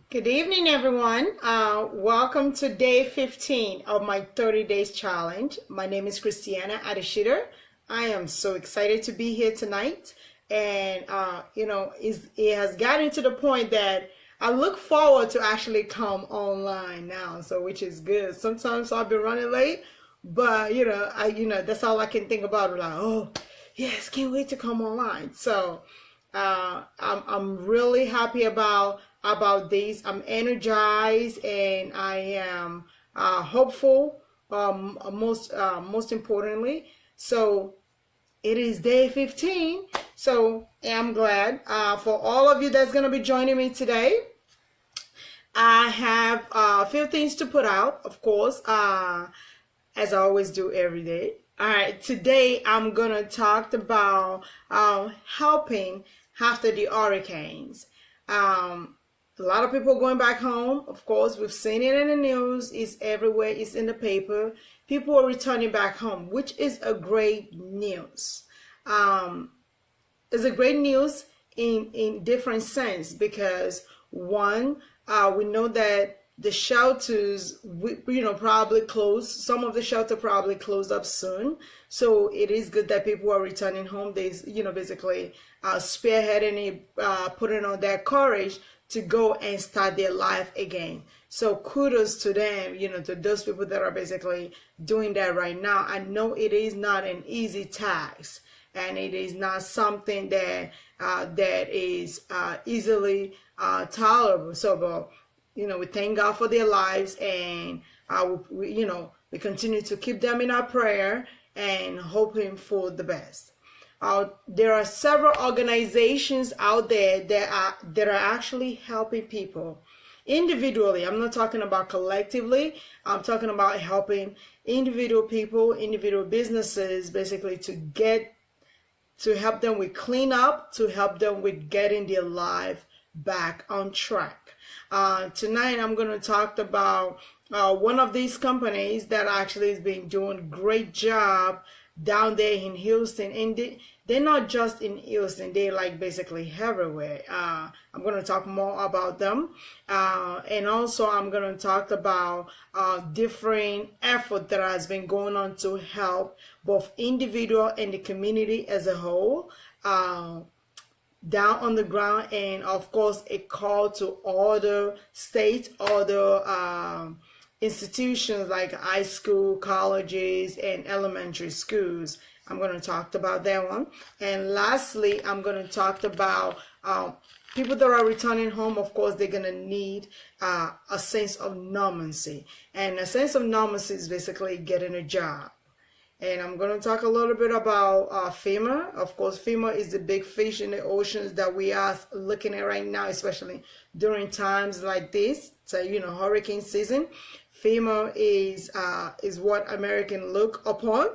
Good evening, everyone. Welcome to day 15 of my 30 days challenge. My name is Christianah Adesida. I am so excited to be here tonight. And, it has gotten to the point that I look forward to actually come online now, so which is good. Sometimes I'll be running late, but, that's all I can think about. Like, oh, yes, can't wait to come online. So, I'm really happy about this. I'm energized and I am hopeful. Most importantly, so it is day 15. So I'm glad for all of you that's gonna be joining me today. I have a few things to put out, of course, as I always do every day. All right, today I'm gonna talk about helping after the hurricanes. A lot of people going back home. Of course, we've seen it in the news. It's everywhere. It's in the paper. People are returning back home, which is a great news. It's a great news in different sense because one, we know that the shelters, probably closed. Some of the shelter probably closed up soon. So it is good that people are returning home. They, basically spearheading it, putting on their courage to go and start their life again. So kudos to them, to those people that are basically doing that right now. I know it is not an easy task, and it is not something that that is easily tolerable. So, but we thank God for their lives, and we continue to keep them in our prayer and hoping for the best. There are several organizations out there that are actually helping people individually. I'm not talking about collectively. I'm talking about helping individual people, individual businesses, basically to help them with cleanup, to help them with getting their life back on track. Tonight I'm going to talk about one of these companies that actually has been doing a great job down there in Houston, and they're not just in Houston, they're like basically everywhere. I'm going to talk more about them, and also I'm going to talk about different effort that has been going on to help both individual and the community as a whole, down on the ground, and of course a call to all the states, all the institutions like high school, colleges, and elementary schools. I'm going to talk about that one. And lastly, I'm going to talk about people that are returning home. Of course, they're going to need a sense of normalcy. And a sense of normalcy is basically getting a job. And I'm going to talk a little bit about FEMA. Of course, FEMA is the big fish in the oceans that we are looking at right now, especially during times like this. So, hurricane season. FEMA is what Americans look upon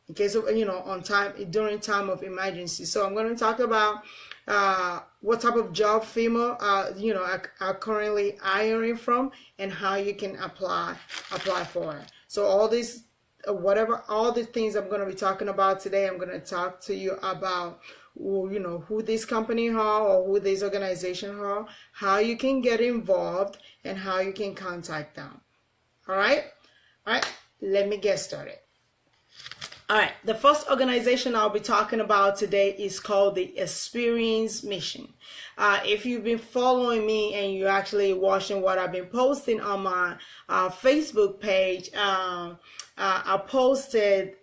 in case of, on time, during time of emergency. So I'm going to talk about what type of job FEMA, are currently hiring from, and how you can apply for it. So all this, all the things I'm going to be talking about today, I'm going to talk to you about, who this company are or who this organization are, how you can get involved, and how you can contact them. All right, let me get started. All right, the first organization I'll be talking about today is called the Experience Mission. If you've been following me and you're actually watching what I've been posting on my Facebook page, I posted,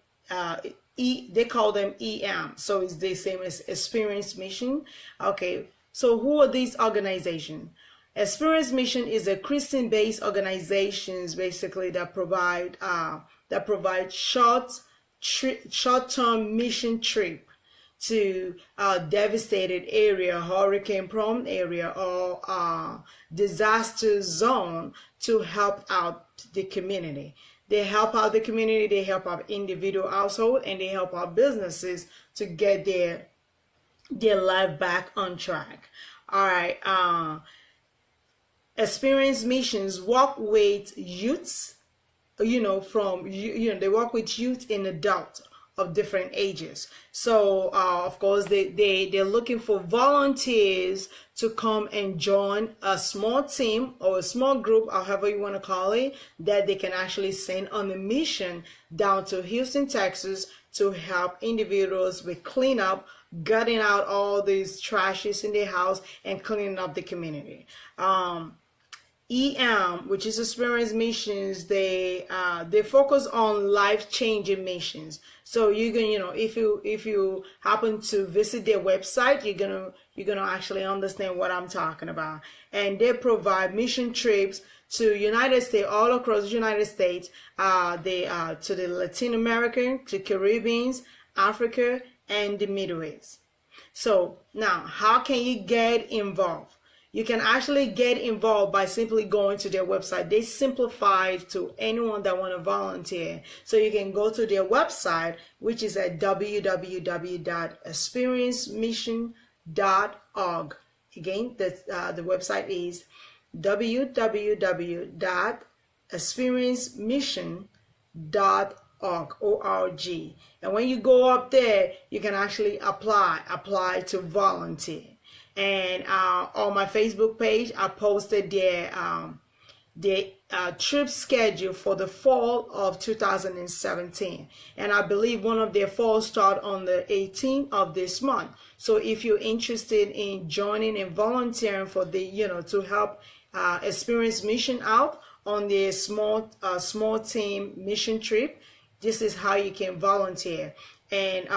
they call them EM, so it's the same as Experience Mission. Okay, so who are these organizations? Experience Mission is a Christian-based organizations basically that provide short-term mission trip to a devastated area, hurricane-prone area, or disaster zone to help out the community. They help out the community, they help out individual household, and they help out businesses to get their life back on track. All right. Experience Missions work with youths, they work with youth and adults of different ages. So of course they're looking for volunteers to come and join a small team or a small group, however you want to call it, that they can actually send on a mission down to Houston, Texas, to help individuals with cleanup, gutting out all these trashes in their house and cleaning up the community. EM, which is Experience Missions, they focus on life-changing missions. So you can, if you happen to visit their website, you're gonna actually understand what I'm talking about. And they provide mission trips to United States, all across the United States. To the Latin American, to Caribbean, Africa, and the Middle East. So now, how can you get involved? You can actually get involved by simply going to their website. They simplify it to anyone that want to volunteer. So you can go to their website, which is at www.experiencemission.org. Again, the website is www.experiencemission.org. And when you go up there, you can actually apply to volunteer. And on my Facebook page, I posted their trip schedule for the fall of 2017. And I believe one of their falls start on the 18th of this month. So if you're interested in joining and volunteering for the, to help Experience Mission out on their small team mission trip, this is how you can volunteer. And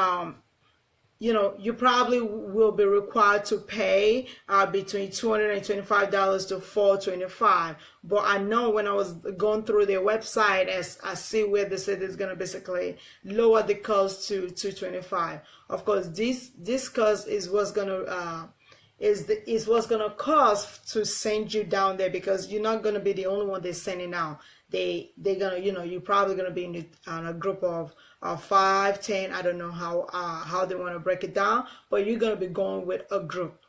you probably will be required to pay between $225 to $425. But I know when I was going through their website, as I see where they said it's going to basically lower the cost to $225. Of course, this cost is what's going to is what's going to cost to send you down there, because you're not going to be the only one they're sending out. They're gonna, you're probably gonna be in a group of 5, 10. I don't know how they want to break it down, but you're gonna be going with a group,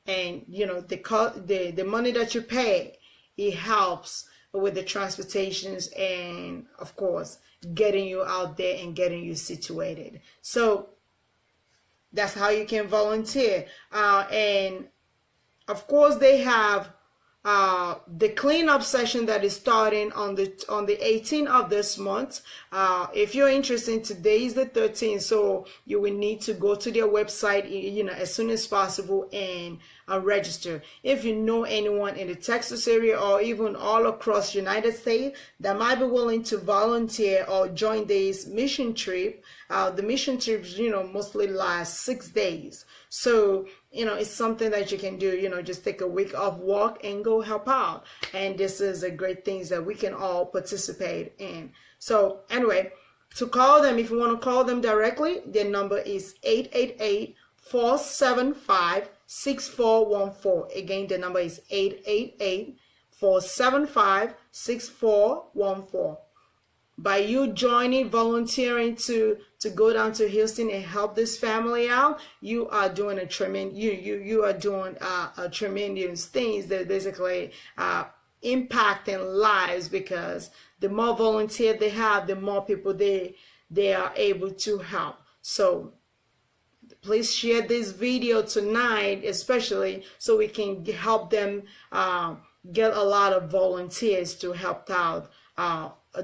and the money that you pay, it helps with the transportations and of course getting you out there and getting you situated. So that's how you can volunteer, and of course they have the cleanup session that is starting on the 18th of this month. If you're interested, today is the 13th, so you will need to go to their website, as soon as possible and register. If you know anyone in the Texas area or even all across the United States that might be willing to volunteer or join this mission trip, the mission trips, mostly last 6 days. So, it's something that you can do, just take a week off work and go help out. And this is a great thing that we can all participate in. So anyway, to call them, if you want to call them directly, their number is 888-475-6414. Again, the number is 888-475-6414. By you joining, volunteering to go down to Houston and help this family out, you are doing a tremendous you are doing a tremendous things that basically impacting lives, because the more volunteers they have, the more people they are able to help. So please share this video tonight, especially so we can help them get a lot of volunteers to help out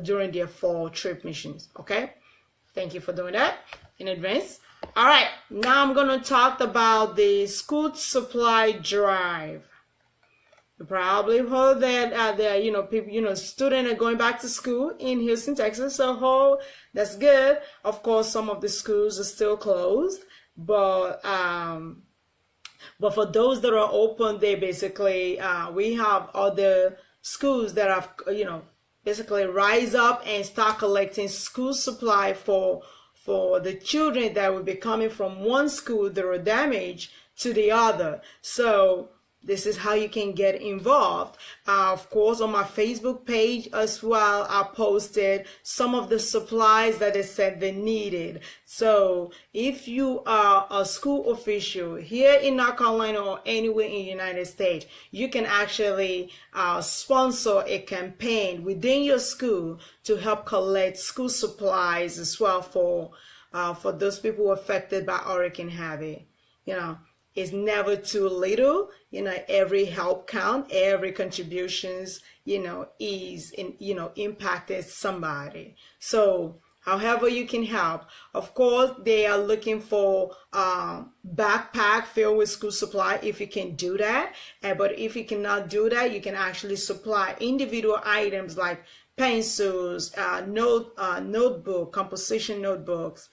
during their fall trip missions. Okay, thank you for doing that in advance. All right, now I'm going to talk about the school supply drive. You probably heard that people, students are going back to school in Houston, Texas. So that's good. Of course, some of the schools are still closed, but for those that are open, they basically we have other schools that have basically rise up and start collecting school supply for the children that will be coming from one school that are damaged to the other. So this is how you can get involved. Of course, on my Facebook page as well, I posted some of the supplies that they said they needed. So if you are a school official here in North Carolina or anywhere in the United States, you can actually sponsor a campaign within your school to help collect school supplies as well for for those people affected by Hurricane Harvey. You know, it's never too little. You know, every help count, every contributions, you know, is impacted somebody. So however you can help. Of course, they are looking for backpack filled with school supply if you can do that. But if you cannot do that, you can actually supply individual items like pencils, notebook, composition notebooks,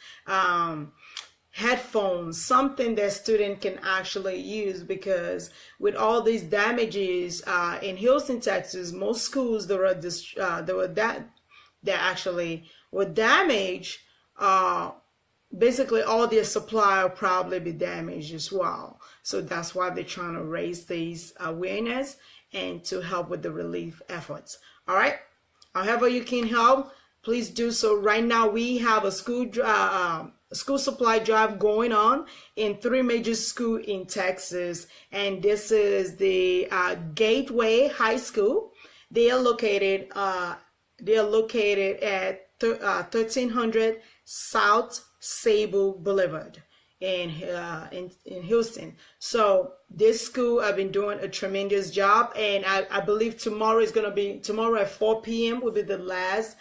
headphones, something that student can actually use, because with all these damages in Houston, Texas, most schools that actually were damaged, basically all their supply will probably be damaged as well. So that's why they're trying to raise these awareness and to help with the relief efforts. All right. However you can help, please do so. Right now we have a school supply drive going on in 3 major schools in Texas, and this is the Gateway High School. They are located at 1300 South Sable Boulevard in Houston. So this school have been doing a tremendous job, and I believe tomorrow at 4 p.m. will be the last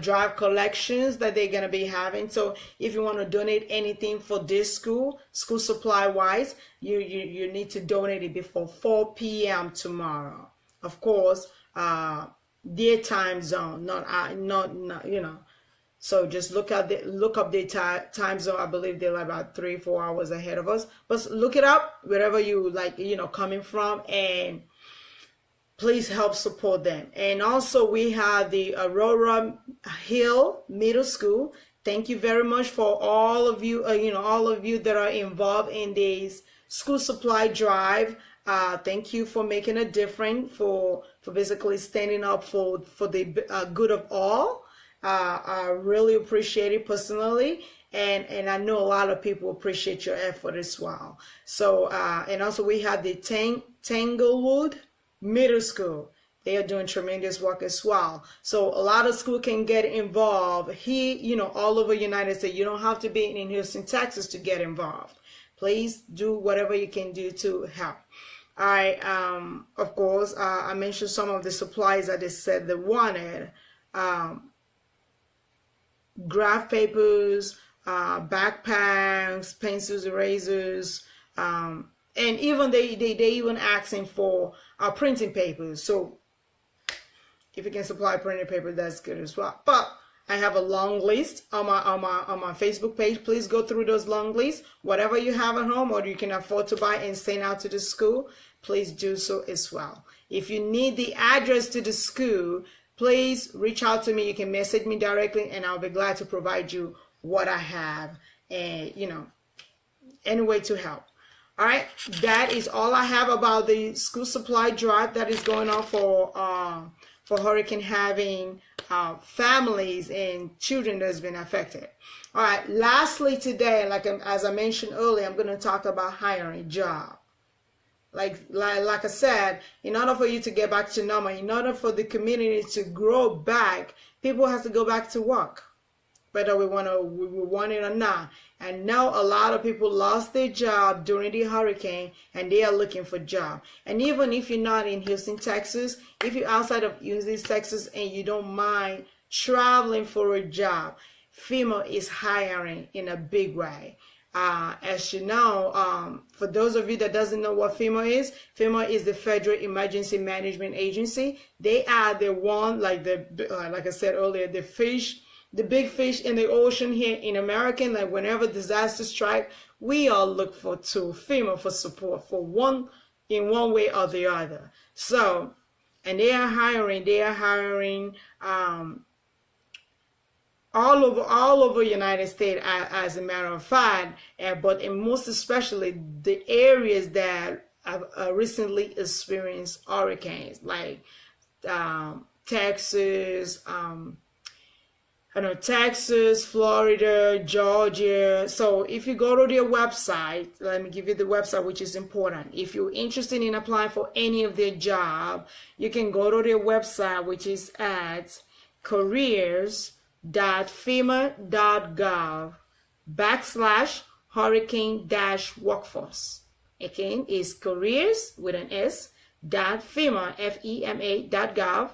drive collections that they're gonna be having. So if you want to donate anything for this school supply wise, you need to donate it before 4 p.m. tomorrow. Of course, their time zone, not you know. So just look up the time zone. I believe they're about 3-4 hours ahead of us. But look it up wherever you like, you know, coming from, and please help support them. And also we have the Aurora Hill Middle School. Thank you very much for all of you, all of you that are involved in this school supply drive. Thank you for making a difference, for basically standing up for the good of all. I really appreciate it personally, and I know a lot of people appreciate your effort as well. So and also we have the Tanglewood Middle School. They are doing tremendous work as well. So a lot of schools can get involved here, you know, all over the United States. You don't have to be in Houston, Texas to get involved. Please do whatever you can do to help. All right. Of course, I mentioned some of the supplies that they said they wanted. Graph papers, backpacks, pencils, erasers, and even they even asking for printing papers. So if you can supply printing paper, that's good as well. But I have a long list on my Facebook page. Please go through those long lists. Whatever you have at home or you can afford to buy and send out to the school, please do so as well. If you need the address to the school, please reach out to me. You can message me directly, and I'll be glad to provide you what I have, and you know, any way to help. All right, that is all I have about the school supply drive that is going on for Hurricane Harvey, families and children that's been affected. All right, lastly today, as I mentioned earlier, I'm going to talk about hiring a job. Like I said, in order for you to get back to normal, in order for the community to grow back, people have to go back to work, whether we want it or not. And now a lot of people lost their job during the hurricane, and they are looking for a job. And even if you're not in Houston, Texas, if you're outside of Houston, Texas, and you don't mind traveling for a job, FEMA is hiring in a big way. As you know, for those of you that doesn't know what FEMA is the Federal Emergency Management Agency. They are the one, like I said earlier, the big fish in the ocean here in America. Like whenever disasters strike, we all look to FEMA for support in one way or the other. So, and they are hiring all over United States, as a matter of fact, but in most especially the areas that have recently experienced hurricanes, like Texas, Texas, Florida, Georgia. So if you go to their website, let me give you the website, which is important. If you're interested in applying for any of their job, you can go to their website, which is at careers.fema.gov. /hurricane-workforce. Again, is careers with an S .FEMA, FEMA.gov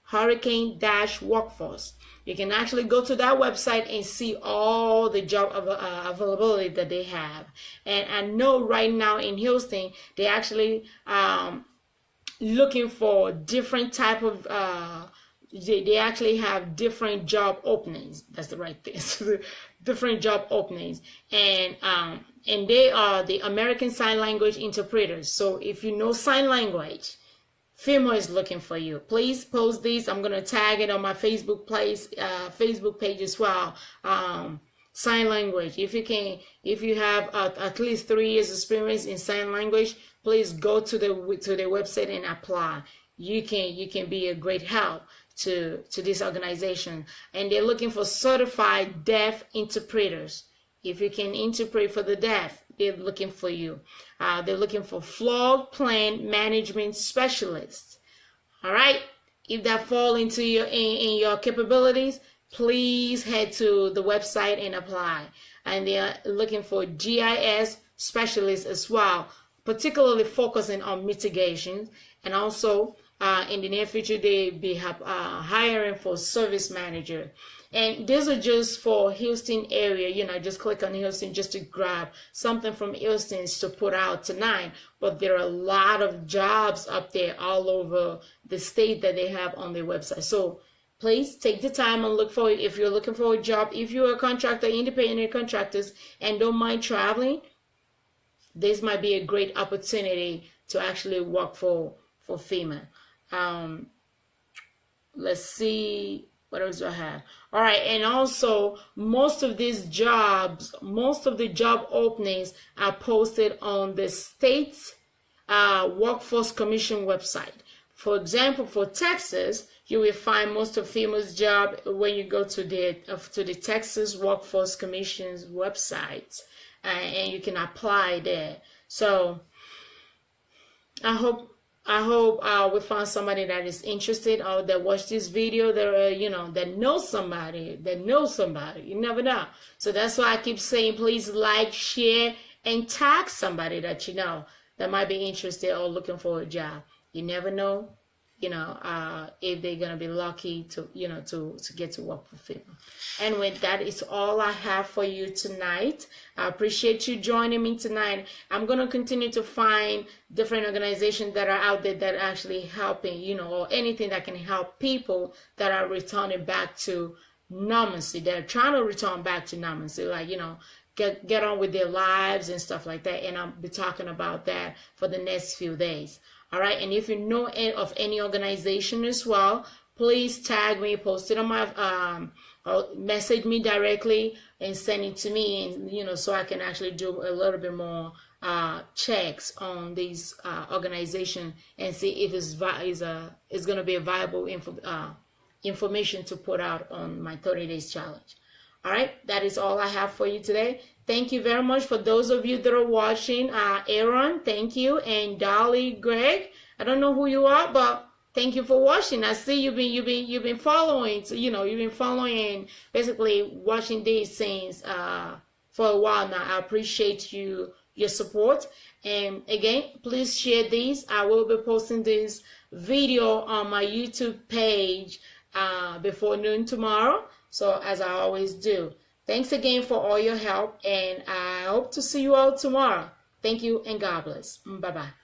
/hurricane-workforce. You can actually go to that website and see all the job availability that they have. And I know right now in Houston, they actually looking for different type of they actually have different job openings. That's the right thing. Different job openings, and they are the American Sign Language interpreters. So if you know sign language, FEMA is looking for you. Please post these. I'm gonna tag it on my Facebook page as well. Sign language. If you have at least 3 years experience in sign language, please go to the website and apply. You can be a great help to this organization. And they're looking for certified deaf interpreters. If you can interpret for the deaf, they're looking for you. They're looking for floor plan management specialists. All right. If that fall into in your capabilities, please head to the website and apply. And they are looking for GIS specialists as well, particularly focusing on mitigation. And also in the near future, they be hiring for service manager. And these are just for Houston area. Just click on Houston just to grab something from Houston to put out tonight. But there are a lot of jobs up there all over the state that they have on their website. So please take the time and look for it. If you're looking for a job, if you're a contractor, independent contractors, and don't mind traveling, this might be a great opportunity to actually work for FEMA. Let's see, what else do I have? All right, and also most of the job openings are posted on the state workforce commission website. For example, for Texas, you will find most of FEMA's job when you go to the Texas Workforce Commission's website, and you can apply there. So I hope we found somebody that is interested or that watched this video that knows somebody. You never know. So that's why I keep saying, please like, share, and tag somebody that you know that might be interested or looking for a job. You never know, if they're gonna be lucky to get to work for FEMA. And with that is all I have for you tonight. I appreciate you joining me tonight. I'm gonna continue to find different organizations that are out there that are actually helping, or anything that can help people that are returning back to normalcy. They're trying to return back to normalcy, like get on with their lives and stuff like that. And I'll be talking about that for the next few days. All right, and if you know of any organization as well, please tag me, post it on my, or message me directly and send it to me, and so I can actually do a little bit more checks on these organization and see if it's going to be a viable information to put out on my 30 days challenge. All right, that is all I have for you today. Thank you very much for those of you that are watching. Aaron, thank you, and Dolly, Greg. I don't know who you are, but thank you for watching. I see you've been following. So, you've been following and basically watching these things for a while now. I appreciate your support. And again, please share these. I will be posting this video on my YouTube page before noon tomorrow. So as I always do. Thanks again for all your help, and I hope to see you all tomorrow. Thank you, and God bless. Bye-bye.